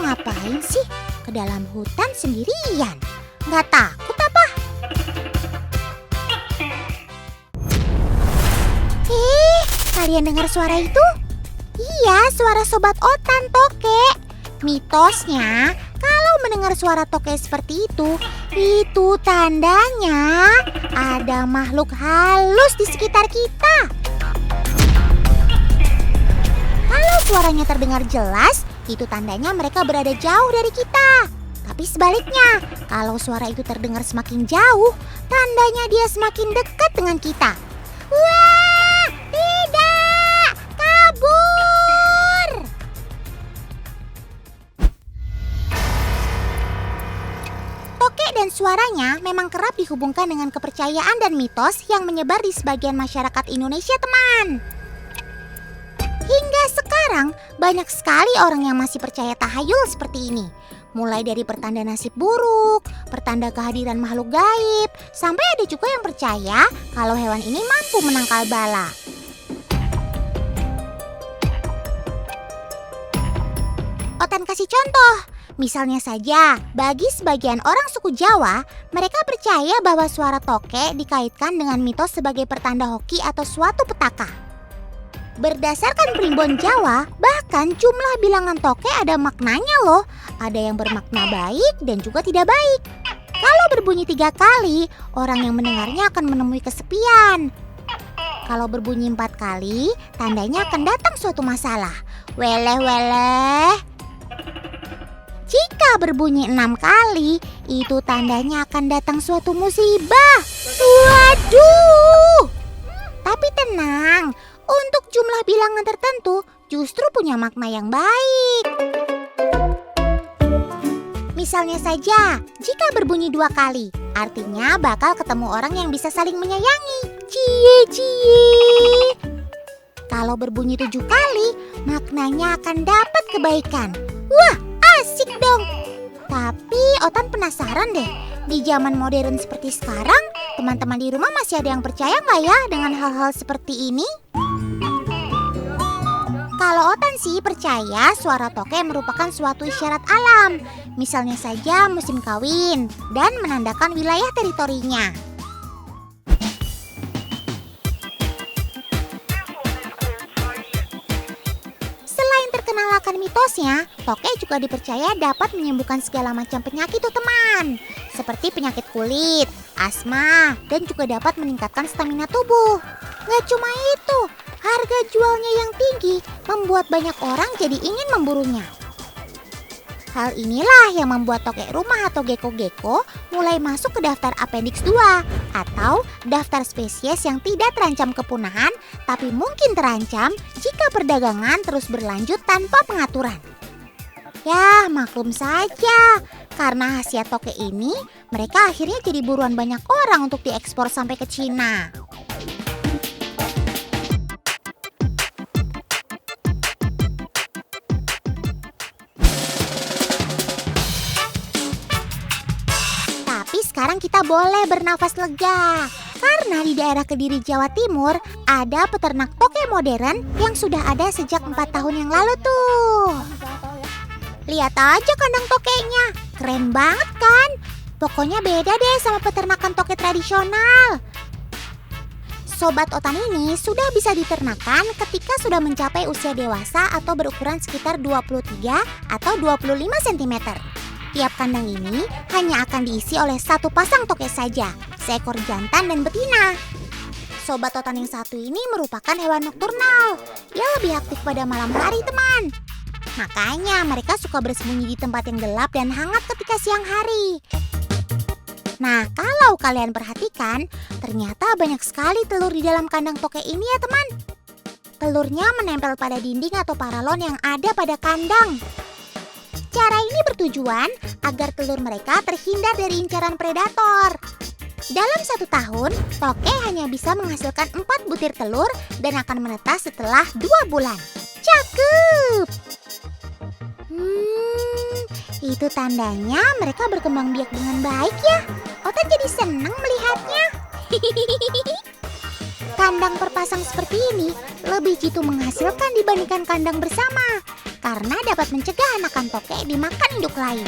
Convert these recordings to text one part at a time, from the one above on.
ngapain sih ke dalam hutan sendirian? Nggak takut apa? Kalian dengar suara itu? Iya, suara Sobat Otan Tokek. Mitosnya, kalau mendengar suara tokek seperti itu tandanya ada makhluk halus di sekitar kita. Kalau suaranya terdengar jelas, itu tandanya mereka berada jauh dari kita. Tapi sebaliknya, kalau suara itu terdengar semakin jauh, tandanya dia semakin dekat dengan kita. Wah, tidak! Kabur! Tokek dan suaranya memang kerap dihubungkan dengan kepercayaan dan mitos yang menyebar di sebagian masyarakat Indonesia, teman. Hingga sekarang, banyak sekali orang yang masih percaya tahayul seperti ini. Mulai dari pertanda nasib buruk, pertanda kehadiran makhluk gaib, sampai ada juga yang percaya kalau hewan ini mampu menangkal bala. Otan kasih contoh. Misalnya saja, bagi sebagian orang suku Jawa, mereka percaya bahwa suara tokek dikaitkan dengan mitos sebagai pertanda hoki atau suatu petaka. Berdasarkan primbon Jawa, bahkan jumlah bilangan tokek ada maknanya loh. Ada yang bermakna baik dan juga tidak baik. Kalau berbunyi 3 kali, orang yang mendengarnya akan menemui kesepian. Kalau berbunyi 4 kali, tandanya akan datang suatu masalah. Weleh-weleh. Jika berbunyi 6 kali, itu tandanya akan datang suatu musibah. Waduh! Tapi tenang, untuk jumlah bilangan tertentu justru punya makna yang baik. Misalnya saja, jika berbunyi 2 kali, artinya bakal ketemu orang yang bisa saling menyayangi. Cie-cie. Kalau berbunyi 7 kali, maknanya akan dapat kebaikan. Wah, asik dong. Tapi Otan penasaran deh, di zaman modern seperti sekarang, teman-teman di rumah masih ada yang percaya nggak ya dengan hal-hal seperti ini? Kalau Otan sih percaya suara tokek merupakan suatu isyarat alam. Misalnya saja musim kawin dan menandakan wilayah teritorinya. Selain terkenal akan mitosnya, tokek juga dipercaya dapat menyembuhkan segala macam penyakit tuh teman. Seperti penyakit kulit, asma, dan juga dapat meningkatkan stamina tubuh. Nggak cuma itu, harga jualnya yang tinggi membuat banyak orang jadi ingin memburunya. Hal inilah yang membuat tokek rumah atau geko-geko mulai masuk ke daftar Appendix 2 atau daftar spesies yang tidak terancam kepunahan tapi mungkin terancam jika perdagangan terus berlanjut tanpa pengaturan. Ya, maklum saja, karena khasiat tokek ini mereka akhirnya jadi buruan banyak orang untuk diekspor sampai ke Cina. Sekarang kita boleh bernafas lega karena di daerah Kediri, Jawa Timur ada peternak tokek modern yang sudah ada sejak 4 tahun yang lalu tuh. Lihat aja kandang tokeknya, keren banget kan? Pokoknya beda deh sama peternakan tokek tradisional. Sobat Otan ini sudah bisa diternakan ketika sudah mencapai usia dewasa atau berukuran sekitar 23 atau 25 cm. Tiap kandang ini hanya akan diisi oleh 1 pasang tokek saja, seekor jantan dan betina. Sobat Otan yang satu ini merupakan hewan nokturnal. Dia lebih aktif pada malam hari, teman. Makanya mereka suka bersembunyi di tempat yang gelap dan hangat ketika siang hari. Nah, kalau kalian perhatikan, ternyata banyak sekali telur di dalam kandang tokek ini ya, teman. Telurnya menempel pada dinding atau paralon yang ada pada kandang. Cara ini bertujuan agar telur mereka terhindar dari incaran predator. Dalam 1 tahun, tokek hanya bisa menghasilkan 4 butir telur dan akan menetas setelah 2 bulan. Cakep! Itu tandanya mereka berkembang biak dengan baik ya. Otan jadi senang melihatnya. Kandang perpasang seperti ini lebih jitu menghasilkan dibandingkan kandang bersama. karena dapat mencegah anakan tokek dimakan induk lain.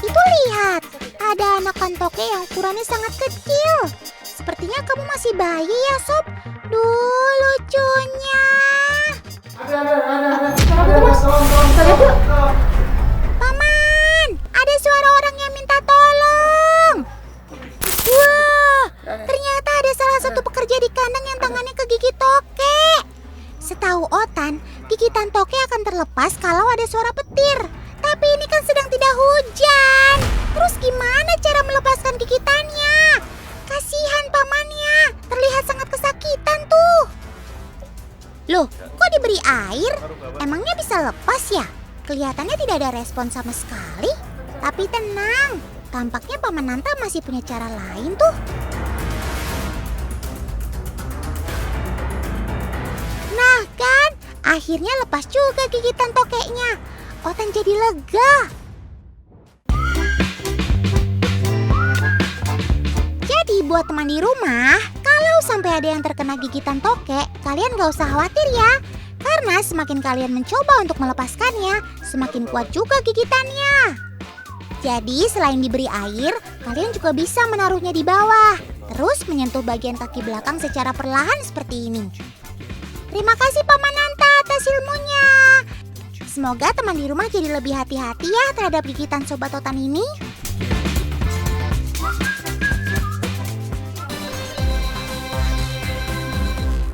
Itu lihat, ada anakan tokek yang ukurannya sangat kecil. Sepertinya kamu masih bayi ya, Sob. Duh, lucunya. Paman, ada suara orang yang minta tolong. Wah, ternyata ada salah satu pekerja di kandang yang tangannya kegigit tokek. Setahu Otan, gigitan tokek akan terlepas kalau ada suara petir. Tapi ini kan sedang tidak hujan. Terus gimana cara melepaskan gigitannya? Kasihan pamannya, terlihat sangat kesakitan tuh. Loh, kok diberi air? Emangnya bisa lepas ya? Kelihatannya tidak ada respon sama sekali. Tapi tenang, tampaknya Paman Nanta masih punya cara lain tuh. Nah kan, akhirnya lepas juga gigitan tokeknya. Otan jadi lega. Jadi buat teman di rumah, kalau sampai ada yang terkena gigitan tokek, kalian gak usah khawatir ya. Karena semakin kalian mencoba untuk melepaskannya, semakin kuat juga gigitannya. Jadi selain diberi air, kalian juga bisa menaruhnya di bawah. Terus menyentuh bagian kaki belakang secara perlahan seperti ini. Terima kasih Paman Nanta atas ilmunya. Semoga teman di rumah jadi lebih hati-hati ya terhadap gigitan Sobat Otan ini.